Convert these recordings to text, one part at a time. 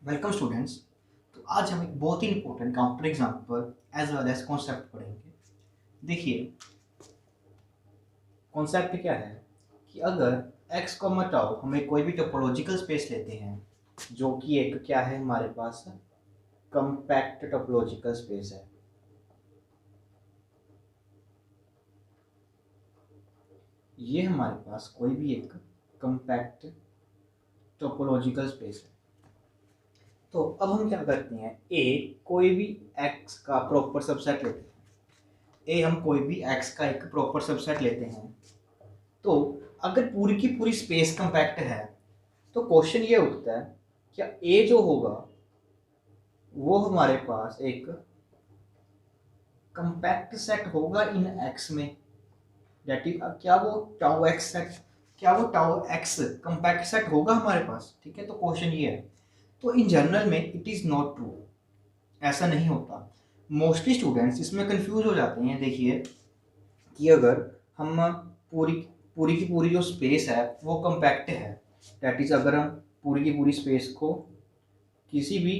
Welcome students. तो आज हम एक बहुत ही important counter example as well as concept पढ़ेंगे। देखिए, कॉन्सेप्ट क्या है कि अगर x टाउ हमें कोई भी टोपोलॉजिकल स्पेस लेते हैं जो कि एक क्या है हमारे पास कंपैक्ट टोपोलॉजिकल स्पेस है। ये हमारे पास कोई भी एक कंपैक्ट टोपोलॉजिकल स्पेस है। तो अब हम क्या करते हैं, ए कोई भी x का प्रॉपर सबसेट लेते हैं। ए हम कोई भी x का एक प्रॉपर सबसेट लेते हैं। तो अगर पूरी की पूरी स्पेस कंपैक्ट है तो क्वेश्चन ये उठता है, क्या ए जो होगा वो हमारे पास एक कंपैक्ट सेट होगा इन एक्स में। दैट इज क्या वो टाउ एक्स सेट, क्या वो टाउ एक्स कंपैक्ट सेट होगा हमारे पास। ठीक है, तो क्वेश्चन ये है। तो इन जनरल में इट इज नॉट ट्रू, ऐसा नहीं होता। मोस्टली स्टूडेंट्स इसमें कंफ्यूज हो जाते हैं। देखिए कि अगर हम पूरी पूरी की पूरी जो स्पेस है वो कंपैक्ट है, दैट इज अगर हम पूरी की पूरी स्पेस को किसी भी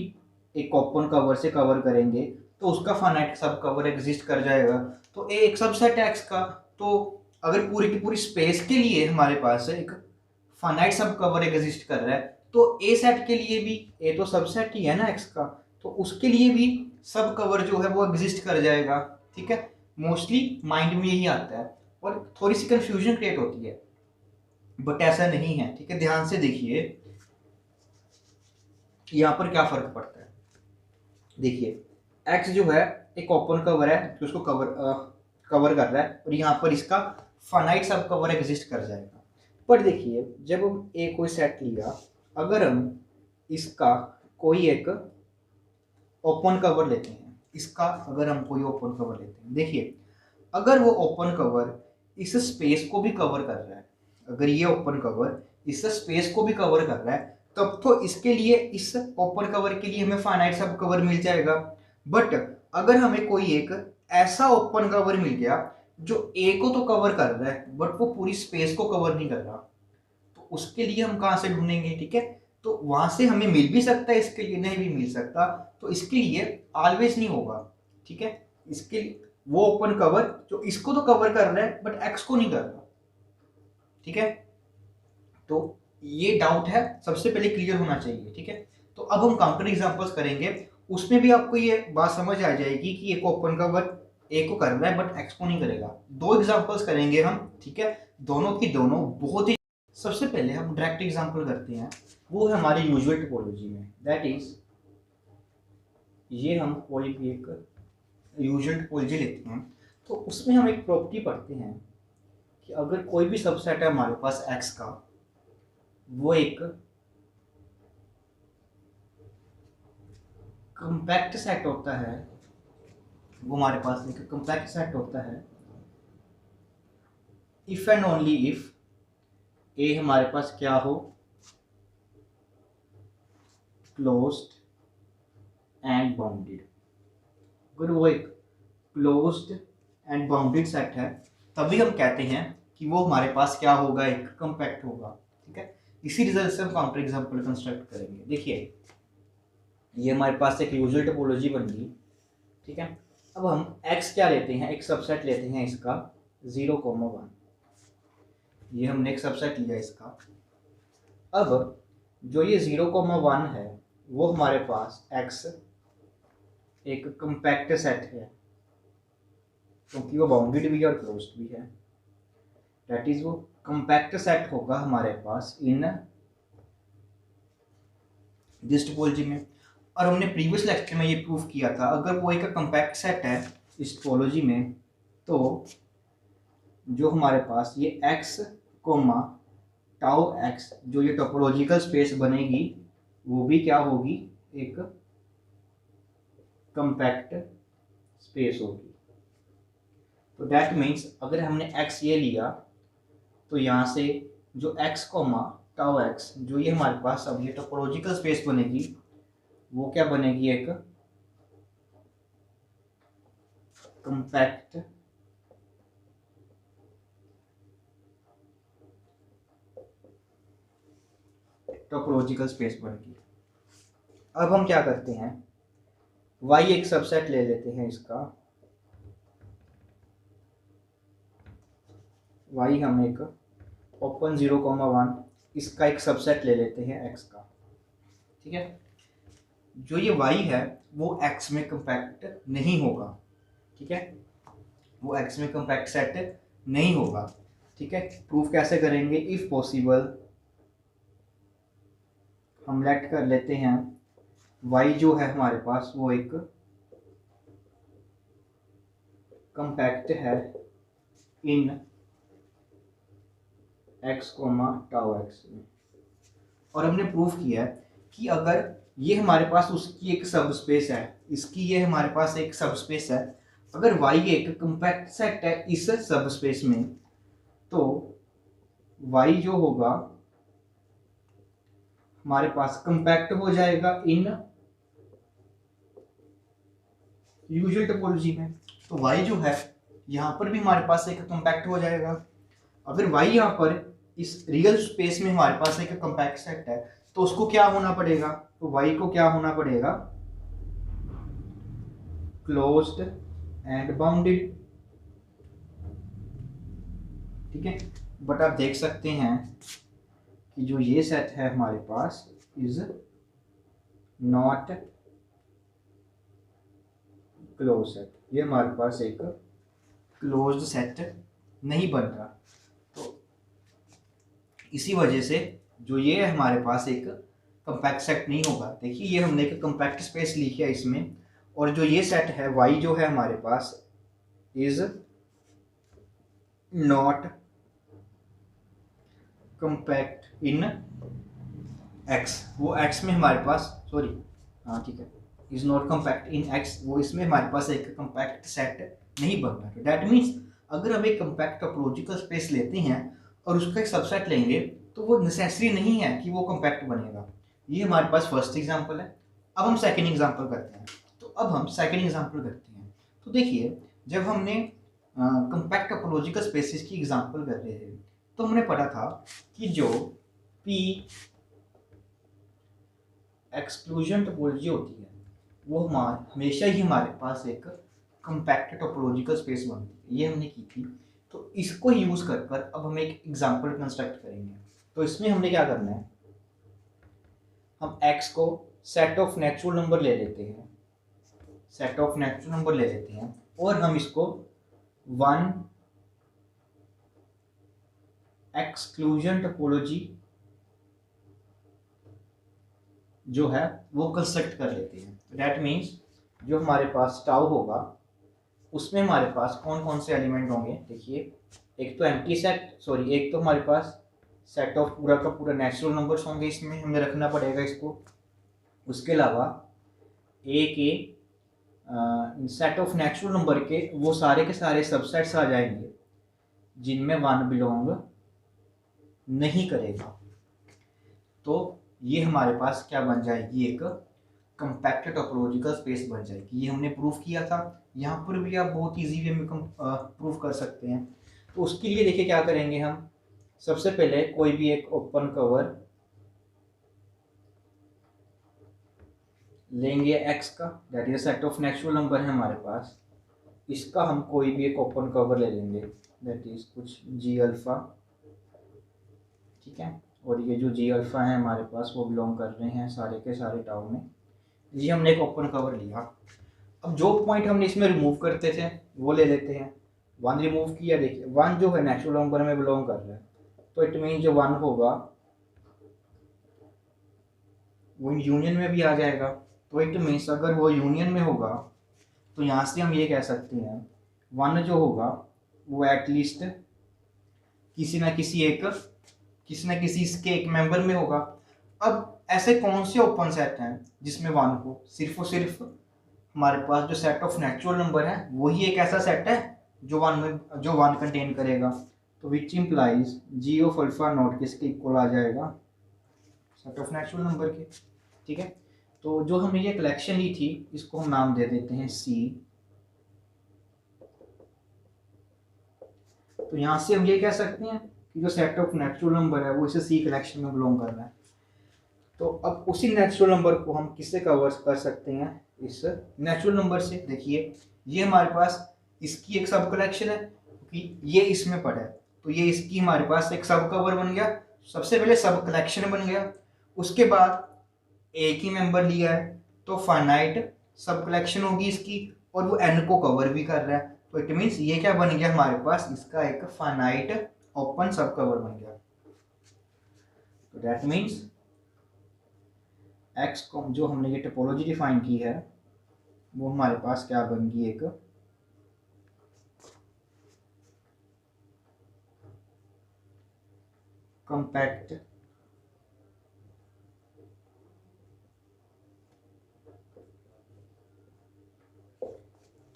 एक ओपन कवर से कवर करेंगे तो उसका फाइनाइट सब कवर एग्जिस्ट कर जाएगा। तो ए एक सबसेट है एक्स का। तो अगर पूरी की पूरी स्पेस के लिए हमारे पास एक फाइनाइट सब कवर एग्जिस्ट कर रहा है तो ए सेट के लिए भी, ए तो सबसेट ही है ना एक्स का, तो उसके लिए भी सब कवर जो है वो एग्जिस्ट कर जाएगा। ठीक है, मोस्टली माइंड में यही आता है और थोड़ी सी कंफ्यूजन क्रिएट होती है, बट ऐसा नहीं है। ठीक है, ध्यान से देखिए यहाँ पर क्या फर्क पड़ता है। देखिए, एक्स जो है एक ओपन कवर है जो उसको कवर कर रहा है और यहाँ पर इसका फाइनाइट सब कवर एग्जिस्ट कर जाएगा। पर देखिए, जब हम ए कोई सेट लिया, अगर हम इसका कोई एक ओपन कवर लेते हैं, इसका अगर हम कोई ओपन कवर लेते हैं, देखिए अगर वो ओपन कवर इस स्पेस को भी कवर कर रहा है, अगर ये ओपन कवर इस स्पेस को भी कवर कर रहा है, तब तो इसके लिए, इस ओपन कवर के लिए हमें फाइनाइट सब कवर मिल जाएगा। बट अगर हमें कोई एक ऐसा ओपन कवर मिल गया जो ए को तो कवर कर रहा है बट वो पूरी स्पेस को कवर नहीं कर रहा, तो उसके लिए हम कहाँ से ढूंढेंगे। ठीक है, तो वहां से हमें मिल भी सकता है, इसके लिए नहीं भी मिल सकता। तो इसके लिए ऑलवेज नहीं होगा। ठीक है, इसके लिए वो ओपन कवर जो इसको तो कवर कर रहा है बट एक्स को नहीं कर रहा। ठीक है, तो ये डाउट है, सबसे पहले क्लियर होना चाहिए। ठीक है, तो अब हम काउंटर एग्जांपल्स करेंगे, उसमें भी आपको ये बात समझ आ जाएगी कि एक ओपन कवर ए को कर रहा है बट एक्स को नहीं करेगा। दो एग्जांपल्स करेंगे हम। ठीक है, दोनों की दोनों बहुत ही, सबसे पहले हम डायरेक्ट एग्जांपल करते हैं, वो है हमारी यूजुअल टोपोलॉजी में। दैट इज, ये हम कोई भी एक यूजुअल टोपोलॉजी लेते हैं तो उसमें हम एक प्रॉपर्टी पढ़ते हैं कि अगर कोई भी सबसेट है हमारे पास एक्स का, वो एक कंपैक्ट सेट होता है, वो हमारे पास एक कंपैक्ट सेट होता है इफ एंड ओनली इफ ए हमारे पास क्या हो, क्लोज्ड एंड बाउंडेड। अगर वो एक क्लोज्ड एंड बाउंडेड सेट है तभी हम कहते हैं कि वो हमारे पास क्या होगा, एक कंपैक्ट होगा। ठीक है, इसी रिजल्ट से हम काउंटर एग्जांपल कंस्ट्रक्ट करेंगे। देखिए, ये हमारे पास एक यूजुअल टोपोलॉजी बन गई। ठीक है, अब हम x क्या लेते हैं, एक सबसेट लेते हैं इसका 0,1। ये हमने एक सबसेट लिया इसका। अब जो ये 0,1 है वो हमारे पास x एक कंपैक्ट सेट है क्योंकि वो बाउंडेड भी है और क्लोज्ड भी है। दैट इज, वो कंपैक्ट सेट होगा हमारे पास इन दिस टोपोलॉजी में। और हमने प्रीवियस लेक्चर में ये प्रूव किया था, अगर वो एक कंपैक्ट सेट है इस टोपोलॉजी में तो जो हमारे पास ये x कोमा टाउ x जो ये टोपोलॉजिकल स्पेस बनेगी वो भी क्या होगी, एक कंपैक्ट स्पेस होगी। तो दैट मीन्स अगर हमने x ये लिया तो यहाँ से जो x कोमा टाउ x जो ये हमारे पास अब ये टोपोलॉजिकल स्पेस बनेगी वो क्या बनेगी, एक कंपैक्ट टोपोलॉजिकल स्पेस बनेगी। अब हम क्या करते हैं, y एक सबसेट ले लेते हैं इसका, y हम एक ओपन 0,1 इसका एक सबसेट ले लेते हैं x का, ठीक है। जो ये y है वो x में कंपैक्ट नहीं होगा, ठीक है, वो x में कंपैक्ट सेट नहीं होगा, ठीक है। प्रूफ कैसे करेंगे, इफ पॉसिबल हम लेट कर लेते हैं y जो है हमारे पास वो एक कंपैक्ट है इन x, टाउ x में, और हमने प्रूफ किया है कि अगर ये हमारे पास उसकी एक सब स्पेस है, इसकी ये हमारे पास एक सब स्पेस है, अगर y एक कंपैक्ट सेट है इस सब स्पेस में, तो y जो होगा हमारे पास कंपैक्ट हो जाएगा इन यूजुअल टोपोलॉजी में। तो y जो है यहाँ पर भी हमारे पास एक कंपैक्ट हो जाएगा। अगर y यहाँ पर इस रियल स्पेस में हमारे पास एक कंपैक्ट सेट है तो उसको क्या होना पड़ेगा, तो y को क्या होना पड़ेगा, क्लोज्ड एंड बाउंडेड, ठीक है। बट आप देख सकते हैं कि जो ये सेट है हमारे पास इज नॉट क्लोज सेट, ये हमारे पास एक क्लोज्ड सेट नहीं बन रहा। तो इसी वजह से जो ये हमारे पास एक कंपैक्ट सेट नहीं होगा। देखिए ये हमने एक कंपैक्ट स्पेस ली है इसमें, और जो ये सेट है y जो है हमारे पास is not compact in x, वो x में हमारे पास सॉरी हाँ ठीक है, is not compact in x, वो इसमें हमारे पास एक कंपैक्ट सेट नहीं बन रहा। दैट मीन्स अगर हम एक कंपैक्ट टोपोलॉजिकल स्पेस लेते हैं और उसका एक सबसेट लेंगे तो वो नेसेसरी नहीं है कि वो कंपैक्ट बनेगा। ये हमारे पास फर्स्ट एग्जांपल है। अब हम सेकंड एग्जांपल करते हैं। तो अब हम सेकंड एग्जांपल करते हैं। तो देखिए जब हमने कंपैक्ट टोपोलॉजिकल स्पेसिस की एग्जांपल कर रहे थे तो हमने पढ़ा था कि जो P एक्सक्लूजन टोपोलॉजी होती है वो हमेशा ही हमारे पास एक कंपैक्ट टोपोलॉजिकल स्पेस बनती है, ये हमने की थी। तो इसको यूज कर अब हम एक एग्जांपल कंस्ट्रक्ट करेंगे। तो इसमें हमने क्या करना है, हम x को सेट ऑफ नेचुरल नंबर ले लेते हैं, सेट ऑफ नेचुरल नंबर ले लेते हैं और हम इसको वन एक्सक्लूजन टोपोलॉजी जो है वो कंस्ट्रक्ट कर लेते हैं। दैट मीन्स जो हमारे पास टाउ होगा उसमें हमारे पास कौन कौन से एलिमेंट होंगे, देखिए एक तो एम्प्टी सेट सॉरी एक तो हमारे पास सेट ऑफ पूरा का पूरा नेचुरल नंबर्स होंगे, इसमें हमें रखना पड़ेगा इसको। उसके अलावा ए के सेट ऑफ नेचुरल नंबर के वो सारे के सारे सबसेट्स आ जाएंगे जिनमें वन बिलोंग नहीं करेगा। तो ये हमारे पास क्या बन जाएगी, एक कंपैक्ट टोपोलॉजिकल स्पेस बन जाएगी। ये हमने प्रूफ किया था, यहाँ पर भी आप बहुत इजी वे में प्रूफ कर सकते हैं। तो उसके लिए देखिए क्या करेंगे, हम सबसे पहले कोई भी एक ओपन कवर लेंगे x का, that is set of natural number है हमारे पास, इसका हम कोई भी एक ओपन कवर ले लेंगे दैट इज कुछ g अल्फा, ठीक है। और ये जो g अल्फा है हमारे पास वो बिलोंग कर रहे हैं सारे के सारे टाउ में। जी हमने एक ओपन कवर लिया। अब जो पॉइंट हमने इसमें रिमूव करते थे वो ले लेते हैं। वन रिमूव किया, देखिए वन जो है नेचुरल नंबर में बिलोंग कर रहा है, तो इट मीन जो वन होगा वो यूनियन में भी आ जाएगा। तो इट मीन्स अगर वो यूनियन में होगा तो यहाँ से हम ये कह सकते हैं वन जो होगा वो एटलीस्ट किसी ना किसी इसके एक मेंबर में होगा। अब ऐसे कौन से ओपन सेट हैं जिसमें वन हो, सिर्फ और सिर्फ हमारे पास जो सेट ऑफ नेचुरल नंबर है वही एक ऐसा सेट है जो वन कंटेन करेगा। तो which implies g of alpha not किसके इक्वल आ जाएगा, सेट ऑफ नेचुरल नंबर के, ठीक है। तो जो हमने ये कलेक्शन ली थी इसको हम नाम दे देते हैं सी। तो यहाँ से हम ये कह सकते हैं कि जो सेट ऑफ नेचुरल नंबर है वो इसे सी कलेक्शन में बिलोंग कर रहा है। तो अब उसी नेचुरल नंबर को हम किससे कवर कर सकते हैं, इस नेचुरल नंबर से। देखिए ये हमारे पास इसकी एक सब कलेक्शन है क्योंकि ये इसमें पड़ा है, तो ये इसकी हमारे पास एक सब कवर बन गया। सबसे पहले सब कलेक्शन बन गया, उसके बाद एक ही मेंबर लिया है तो फाइनाइट सब कलेक्शन होगी इसकी, और वो एन को कवर भी कर रहा है। तो इट मीन्स ये क्या बन गया हमारे पास, इसका एक फाइनाइट ओपन सब कवर बन गया। तो दैट मीन्स एक्स को जो हमने ये टोपोलॉजी डिफाइन की है वो हमारे पास क्या बन गई, एक कंपैक्ट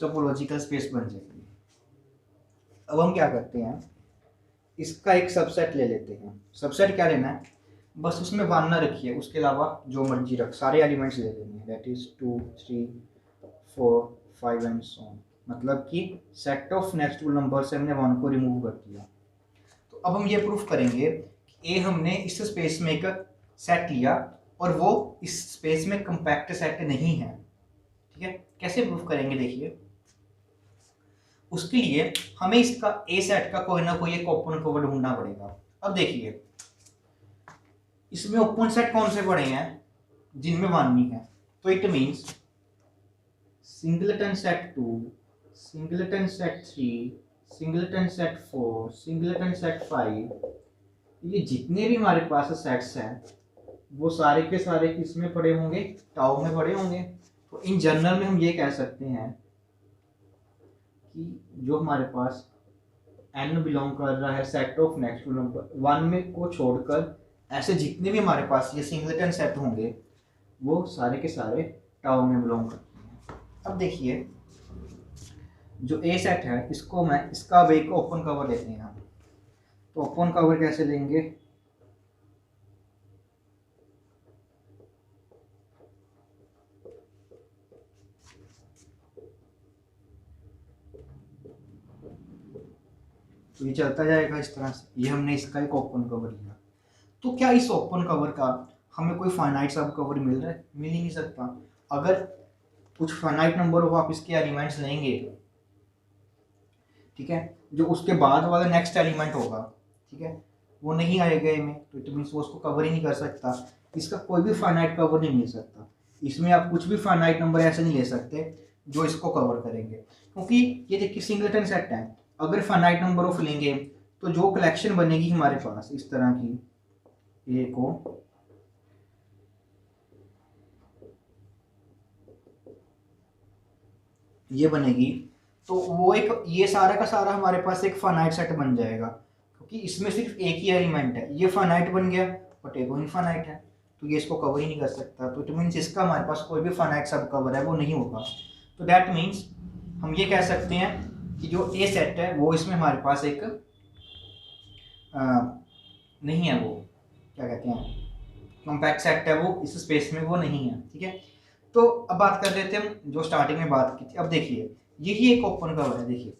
टोपोलॉजिकल स्पेस बन जाएगी। अब हम क्या करते हैं, इसका एक सबसेट ले लेते हैं। सबसेट क्या लेना है, बस उसमें वन ना रखिए, उसके अलावा जो मर्जी रख, सारे एलिमेंट्स ले लेने हैं। That is 2 3 4 5 and so on. मतलब कि सेट ऑफ नेचुरल नंबर से हमने वन को रिमूव कर दिया। तो अब हम ये प्रूफ करेंगे कि ए हमने इस स्पेस में एक सेट लिया और वो इस स्पेस में कंपैक्ट सेट नहीं है। ठीक है, कैसे प्रूफ करेंगे, देखिए उसके लिए हमें इसका ए सेट का कोई ना कोई एक ओपन कवर ढूंढना पड़ेगा। अब देखिए इसमें ओपन सेट कौन से पड़े हैं, जिनमें वन नहीं है। तो it means singleton set 2, singleton set 3, singleton set 4, singleton set 5, ये जितने भी हमारे पास सेट्स हैं वो सारे के सारे किसमें पड़े होंगे, टाउ में पड़े होंगे। तो इन जनरल में हम ये कह सकते हैं कि जो हमारे पास n बिलोंग कर रहा है set of natural number one में को छोड़कर ऐसे जितने भी हमारे पास ये सिंगलेटन सेट होंगे वो सारे के सारे टाउ में बिलोंग करते हैं। अब देखिए जो ए सेट है इसको मैं इसका अब एक ओपन कवर लेते हैं हम। तो ओपन कवर कैसे लेंगे, तो ये चलता जाएगा इस तरह से। ये हमने इसका एक ओपन कवर लिया। तो क्या इस ओपन कवर का हमें कोई फाइनाइट सब कवर मिल रहा है, मिल ही नहीं सकता। अगर कुछ फाइनाइट नंबर ऑफ आप इसके एलिमेंट्स लेंगे, ठीक है, जो उसके बाद वाला नेक्स्ट एलिमेंट होगा, ठीक है, वो नहीं आएगा में, तो इट मीन्स वो उसको कवर ही नहीं कर सकता। इसका कोई भी फाइनाइट कवर नहीं मिल सकता। इसमें आप कुछ भी फाइनाइट नंबर ऐसे नहीं ले सकते जो इसको कवर करेंगे, क्योंकि ये देखिए सिंगलेटन सेट है। अगर फाइनाइट नंबर ऑफ लेंगे तो जो कलेक्शन बनेगी हमारे पास इस तरह की, ए को ये बनेगी, तो वो एक ये सारा का सारा हमारे पास एक फाइनाइट सेट बन जाएगा, क्योंकि इसमें सिर्फ एक ही एलिमेंट है। ये फाइनाइट बन गया बट एक इनफाइनाइट है, तो ये इसको कवर ही नहीं कर सकता। तो इट मीन्स इसका हमारे पास कोई भी फाइनाइट सब कवर है वो नहीं होगा। तो दैट मीन्स हम ये कह सकते हैं कि जो ए सेट है वो इसमें हमारे पास एक नहीं है, वो क्या कहते हैं कॉम्पैक्ट सेट है, वो इस स्पेस में वो नहीं है। ठीक है, तो अब बात कर लेते हैं हम जो स्टार्टिंग में बात की थी। अब देखिए यही एक ओपन कवर है, देखिए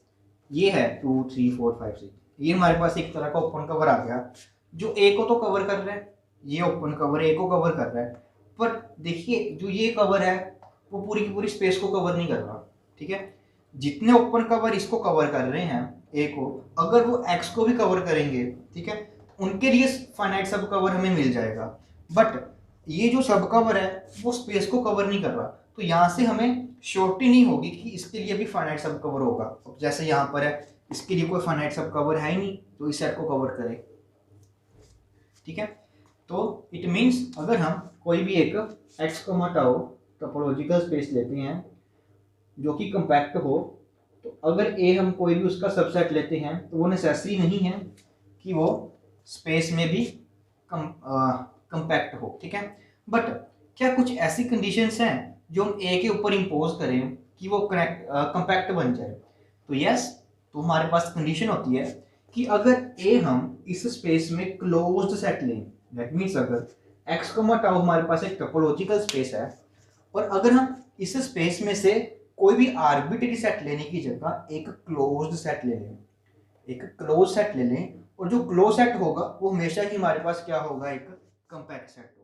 ये है 2 3 4 5 6, ये हमारे पास एक तरह का ओपन कवर आ गया जो ए को तो कवर कर रहा है, ये ओपन कवर ए को कवर कर रहा है। पर देखिए जो ये कवर है वो पूरी की पूरी स्पेस को कवर नहीं कर रहा। ठीक है, जितने ओपन कवर इसको कवर कर रहे हैं ए को, अगर वो एक्स को भी कवर करेंगे, ठीक है, उनके लिए फाइनाइट सब कवर हमें मिल जाएगा। बट ये जो सब कवर है वो स्पेस को कवर नहीं कर रहा, तो यहाँ से हमें श्योरिटी नहीं होगी कि इसके लिए भी फाइनाइट सब कवर होगा। अब जैसे यहाँ पर है इसके लिए कोई फाइनाइट सब कवर है ही नहीं तो इस सेट को कवर करे। ठीक है, तो इट मीन्स अगर हम कोई भी एक एक्स को टाउ टोपोलॉजिकल स्पेस लेते हैं जो कि कंपैक्ट हो, तो अगर ए हम कोई भी उसका सबसेट लेते हैं तो वो नेसेसरी नहीं है कि वो स्पेस में भी कंपैक्ट हो। ठीक है, बट क्या कुछ ऐसी कंडीशंस हैं जो हम ए के ऊपर इम्पोज करें कि वो कंपैक्ट बन जाए? तो यस, तो हमारे पास कंडीशन होती है कि अगर ए हम इस स्पेस में क्लोज्ड सेट लें, दैट मीन्स अगर एक्स टाउ हमारे पास एक टोपोलॉजिकल स्पेस है और अगर हम इस स्पेस में से कोई भी आर्बिट्ररी सेट लेने की जगह एक क्लोज्ड सेट ले लें, एक क्लोज सेट ले लें, और जो क्लोज सेट होगा वो हमेशा ही हमारे पास क्या होगा, एक कंपैक्ट सेट।